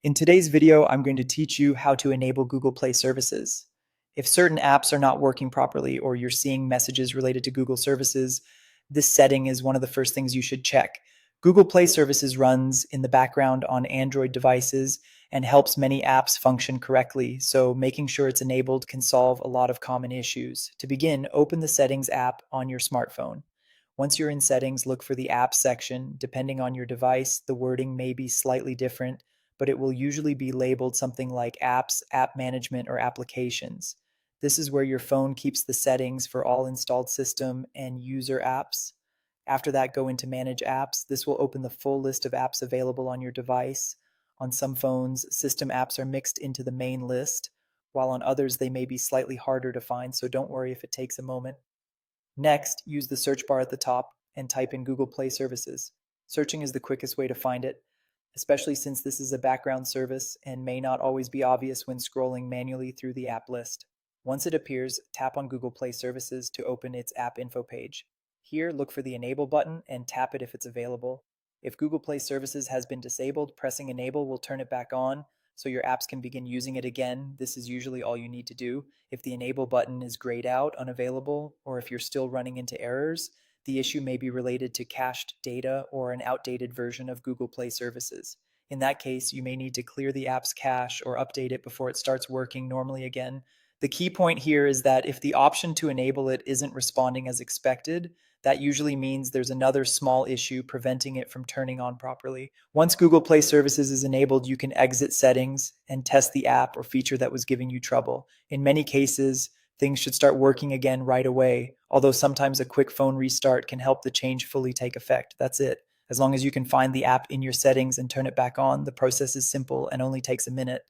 In today's video, I'm going to teach you how to enable Google Play services. If certain apps are not working properly or you're seeing messages related to Google services, this setting is one of the first things you should check. Google Play services runs in the background on Android devices and helps many apps function correctly, so making sure it's enabled can solve a lot of common issues. To begin, open the Settings app on your smartphone. Once you're in Settings, look for the Apps section. Depending on your device, the wording may be slightly different, but it will usually be labeled something like Apps, App Management, or Applications. This is where your phone keeps the settings for all installed system and user apps. After that, go into Manage Apps. This will open the full list of apps available on your device. On some phones, system apps are mixed into the main list, while on others they may be slightly harder to find, so don't worry if it takes a moment. Next, use the search bar at the top and type in Google Play Services. Searching is the quickest way to find it, especially since this is a background service and may not always be obvious when scrolling manually through the app list. Once it appears, tap on Google Play Services to open its app info page. Here, look for the Enable button and tap it if it's available. If Google Play Services has been disabled, pressing Enable will turn it back on, so your apps can begin using it again. This is usually all you need to do. If the Enable button is grayed out, unavailable, or if you're still running into errors, the issue may be related to cached data or an outdated version of Google Play Services. In that case, you may need to clear the app's cache or update it before it starts working normally again. The key point here is that if the option to enable it isn't responding as expected, that usually means there's another small issue preventing it from turning on properly. Once Google Play Services is enabled, you can exit settings and test the app or feature that was giving you trouble. In many cases, things should start working again right away, although sometimes a quick phone restart can help the change fully take effect. That's it. As long as you can find the app in your settings and turn it back on, the process is simple and only takes a minute.